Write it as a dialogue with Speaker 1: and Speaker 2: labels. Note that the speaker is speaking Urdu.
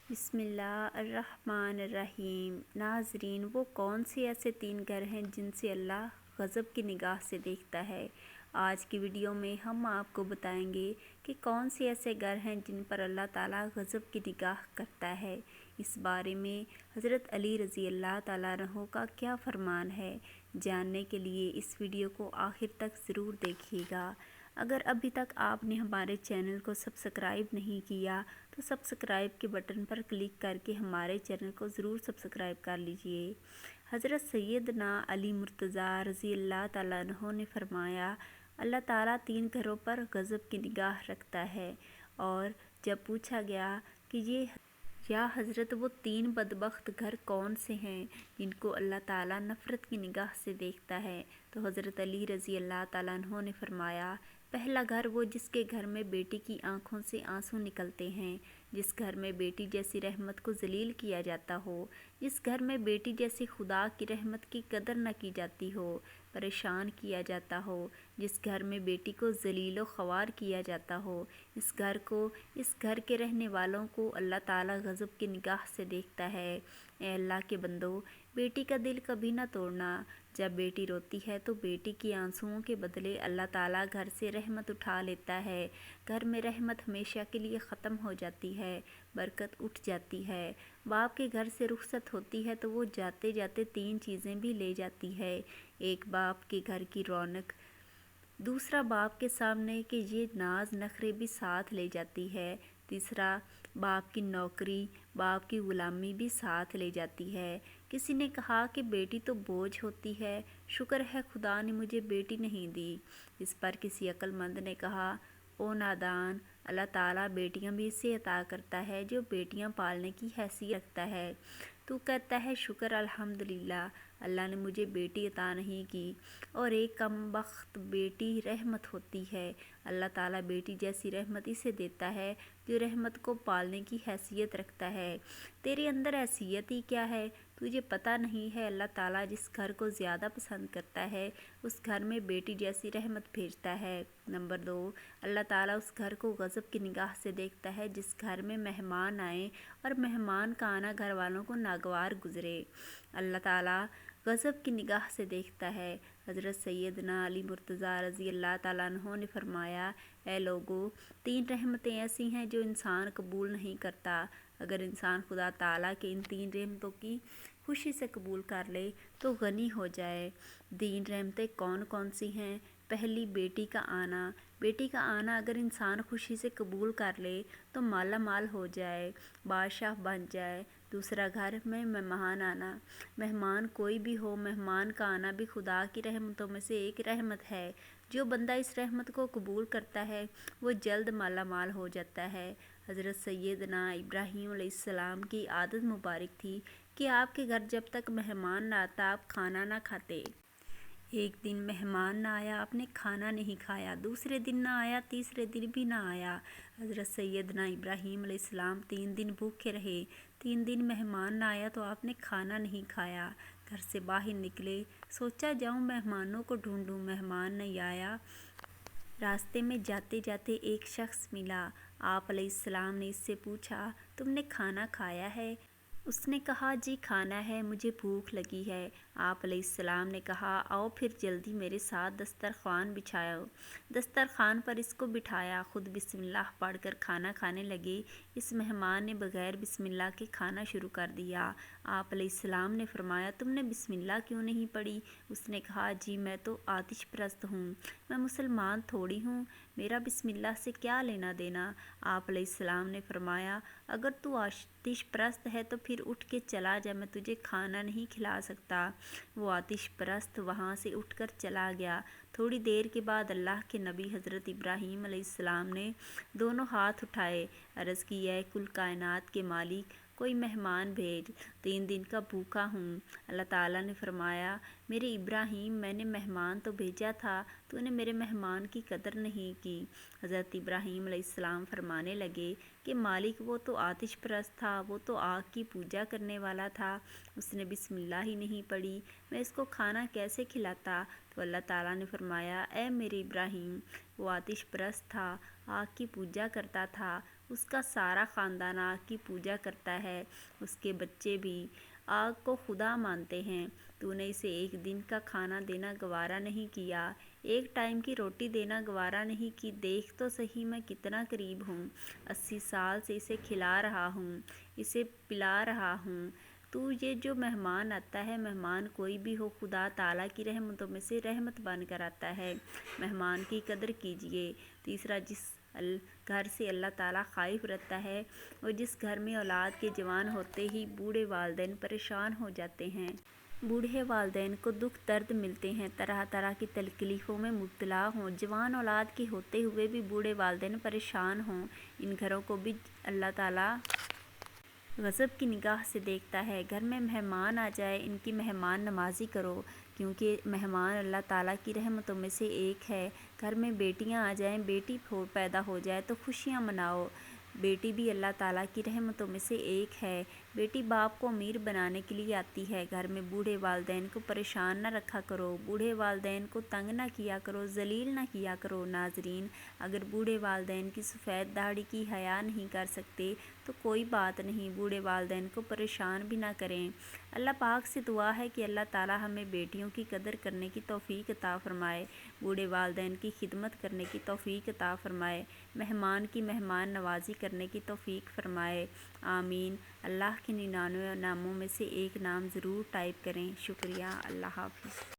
Speaker 1: بسم اللہ الرحمن الرحیم۔ ناظرین، وہ کون سے ایسے 3 گھر ہیں جن سے اللہ غضب کی نگاہ سے دیکھتا ہے؟ آج کی ویڈیو میں ہم آپ کو بتائیں گے کہ کون سے ایسے گھر ہیں جن پر اللہ تعالیٰ غضب کی نگاہ کرتا ہے۔ اس بارے میں حضرت علی رضی اللہ تعالیٰ عنہ کا کیا فرمان ہے، جاننے کے لیے اس ویڈیو کو آخر تک ضرور دیکھیے گا۔ اگر ابھی تک آپ نے ہمارے چینل کو سبسکرائب نہیں کیا تو سبسکرائب کے بٹن پر کلک کر کے ہمارے چینل کو ضرور سبسکرائب کر لیجئے۔ حضرت سیدنا علی مرتضیٰ رضی اللہ تعالیٰ عنہ نے فرمایا، اللہ تعالیٰ 3 گھروں پر غضب کی نگاہ رکھتا ہے، اور جب پوچھا گیا کہ یا حضرت وہ 3 بدبخت گھر کون سے ہیں جن کو اللہ تعالیٰ نفرت کی نگاہ سے دیکھتا ہے، تو حضرت علی رضی اللہ تعالیٰ عنہ نے فرمایا، پہلا گھر وہ جس کے گھر میں بیٹی کی آنکھوں سے آنسو نکلتے ہیں، جس گھر میں بیٹی جیسی رحمت کو ذلیل کیا جاتا ہو، جس گھر میں بیٹی جیسی خدا کی رحمت کی قدر نہ کی جاتی ہو، پریشان کیا جاتا ہو، جس گھر میں بیٹی کو ذلیل و خوار کیا جاتا ہو، اس گھر کے رہنے والوں کو اللہ تعالیٰ غضب کی نگاہ سے دیکھتا ہے۔ اے اللہ کے بندو، بیٹی کا دل کبھی نہ توڑنا۔ جب بیٹی روتی ہے تو بیٹی کی آنسوؤں کے بدلے اللہ تعالیٰ گھر سے رحمت اٹھا لیتا ہے۔ گھر میں رحمت ہمیشہ کے لیے ختم ہو جاتی ہے، برکت اٹھ جاتی ہے۔ باپ کے گھر سے رخصت ہوتی ہے تو وہ جاتے جاتے 3 چیزیں بھی لے جاتی ہے۔ ایک، باپ کے گھر کی رونق، دوسرا باپ کے سامنے کہ یہ ناز نخرے بھی ساتھ لے جاتی ہے، تیسرا باپ کی نوکری، باپ کی غلامی بھی ساتھ لے جاتی ہے۔ کسی نے کہا کہ بیٹی تو بوجھ ہوتی ہے، شکر ہے خدا نے مجھے بیٹی نہیں دی۔ اس پر کسی عقل مند نے کہا، او نادان، اللہ تعالیٰ بیٹیاں بھی اسے عطا کرتا ہے جو بیٹیاں پالنے کی حیثیت رکھتا ہے۔ تو کہتا ہے شکر الحمدللہ، اللہ نے مجھے بیٹی عطا نہیں کی، اور ایک کم بخت بیٹی رحمت ہوتی ہے۔ اللہ تعالیٰ بیٹی جیسی رحمت اسے دیتا ہے جو رحمت کو پالنے کی حیثیت رکھتا ہے۔ تیرے اندر حیثیت ہی کیا ہے، تجھے پتہ نہیں ہے؟ اللہ تعالیٰ جس گھر کو زیادہ پسند کرتا ہے اس گھر میں بیٹی جیسی رحمت بھیجتا ہے۔ نمبر 2، اللہ تعالیٰ اس گھر کو غضب کی نگاہ سے دیکھتا ہے جس گھر میں مہمان آئیں اور مہمان کا آنا گھر والوں کو ناگوار گزرے۔ اللہ تعالیٰ غضب کی نگاہ سے دیکھتا ہے۔ حضرت سیدنا علی مرتضیٰ رضی اللہ تعالیٰ عنہ نے فرمایا، اے لوگو، 3 رحمتیں ایسی ہیں جو انسان قبول نہیں کرتا۔ اگر انسان خدا تعالیٰ کے ان 3 رحمتوں کی خوشی سے قبول کر لے تو غنی ہو جائے۔ 3 رحمتیں کون کون سی ہیں؟ پہلی، بیٹی کا آنا۔ بیٹی کا آنا اگر انسان خوشی سے قبول کر لے تو مالا مال ہو جائے، بادشاہ بن جائے۔ دوسرا، گھر میں مہمان آنا۔ مہمان کوئی بھی ہو، مہمان کا آنا بھی خدا کی رحمتوں میں سے ایک رحمت ہے۔ جو بندہ اس رحمت کو قبول کرتا ہے وہ جلد مالا مال ہو جاتا ہے۔ حضرت سیدنا ابراہیم علیہ السلام کی عادت مبارک تھی کہ آپ کے گھر جب تک مہمان نہ آتا آپ کھانا نہ کھاتے۔ ایک دن مہمان نہ آیا، آپ نے کھانا نہیں کھایا، دوسرے دن نہ آیا، تیسرے دن بھی نہ آیا۔ حضرت سیدنا ابراہیم علیہ السلام 3 دن بھوکے رہے۔ 3 دن مہمان نہ آیا تو آپ نے کھانا نہیں کھایا۔ گھر سے باہر نکلے، سوچا جاؤں مہمانوں کو ڈھونڈوں، مہمان نہیں آیا۔ راستے میں جاتے جاتے ایک شخص ملا۔ آپ علیہ السلام نے اس سے پوچھا، تم نے کھانا کھایا ہے؟ اس نے کہا، جی کھانا ہے، مجھے بھوک لگی ہے۔ آپ علیہ السلام نے کہا، آؤ پھر جلدی میرے ساتھ دسترخوان بچھاؤ۔ دسترخوان پر اس کو بٹھایا، خود بسم اللہ پڑھ کر کھانا کھانے لگے۔ اس مہمان نے بغیر بسم اللہ کے کھانا شروع کر دیا۔ آپ علیہ السلام نے فرمایا، تم نے بسم اللہ کیوں نہیں پڑھی؟ اس نے کہا، جی میں تو آتش پرست ہوں، میں مسلمان تھوڑی ہوں، میرا بسم اللہ سے کیا لینا دینا؟ آپ علیہ السلام نے فرمایا، اگر تو آتش پرست ہے تو پھر اٹھ کے چلا جا، میں تجھے کھانا نہیں کھلا سکتا۔ وہ آتش پرست وہاں سے اٹھ کر چلا گیا۔ تھوڑی دیر کے بعد اللہ کے نبی حضرت ابراہیم علیہ السلام نے دونوں ہاتھ اٹھائے، عرض کی، اے کل کائنات کے مالک، کوئی مہمان بھیج، 3 دن کا بھوکا ہوں۔ اللہ تعالیٰ نے فرمایا، میرے ابراہیم، میں نے مہمان تو بھیجا تھا، تو نے میرے مہمان کی قدر نہیں کی۔ حضرت ابراہیم علیہ السلام فرمانے لگے کہ مالک، وہ تو آتش پرست تھا، وہ تو آگ کی پوجا کرنے والا تھا، اس نے بسم اللہ ہی نہیں پڑھی، میں اس کو کھانا کیسے کھلاتا؟ تو اللہ تعالیٰ نے فرمایا، اے میرے ابراہیم، وہ آتش پرست تھا، آگ کی پوجا کرتا تھا، اس کا سارا خاندان آگ کی پوجا کرتا ہے، اس کے بچے بھی آگ کو خدا مانتے ہیں۔ تو نے اسے ایک دن کا کھانا دینا گوارا نہیں کیا، ایک ٹائم کی روٹی دینا گوارا نہیں کی۔ دیکھ تو صحیح میں کتنا قریب ہوں، 80 سال سے اسے کھلا رہا ہوں، اسے پلا رہا ہوں۔ تو یہ جو مہمان آتا ہے، مہمان کوئی بھی ہو، خدا تعالیٰ کی رحمتوں میں سے رحمت بن کر آتا ہے، مہمان کی قدر کیجیے۔ تیسرا، جس گھر سے اللہ تعالیٰ خائف رہتا ہے اور جس گھر میں اولاد کے جوان ہوتے ہی بوڑھے والدین پریشان ہو جاتے ہیں، بوڑھے والدین کو دکھ درد ملتے ہیں، طرح طرح کی تکلیفوں میں مبتلا ہوں، جوان اولاد کے ہوتے ہوئے بھی بوڑھے والدین پریشان ہوں، ان گھروں کو بھی اللہ تعالیٰ غضب کی نگاہ سے دیکھتا ہے۔ گھر میں مہمان آ جائے، ان کی مہمان نوازی کرو، کیونکہ مہمان اللہ تعالیٰ کی رحمتوں میں سے ایک ہے۔ گھر میں بیٹیاں آ جائیں، بیٹی پیدا ہو جائے تو خوشیاں مناؤ، بیٹی بھی اللہ تعالیٰ کی رحمتوں میں سے ایک ہے۔ بیٹی باپ کو امیر بنانے کے لیے آتی ہے۔ گھر میں بوڑھے والدین کو پریشان نہ رکھا کرو، بوڑھے والدین کو تنگ نہ کیا کرو، ذلیل نہ کیا کرو۔ ناظرین، اگر بوڑھے والدین کی سفید داڑھی کی حیا نہیں کر سکتے تو کوئی بات نہیں، بوڑھے والدین کو پریشان بھی نہ کریں۔ اللہ پاک سے دعا ہے کہ اللہ تعالیٰ ہمیں بیٹیوں کی قدر کرنے کی توفیق عطا فرمائے، بوڑھے والدین کی خدمت کرنے کی توفیق عطا فرمائے، مہمان کی مہمان نوازی کرنے کی توفیق فرمائے، آمین۔ اللہ کے 99 ناموں میں سے ایک نام ضرور ٹائپ کریں۔ شکریہ، اللہ حافظ۔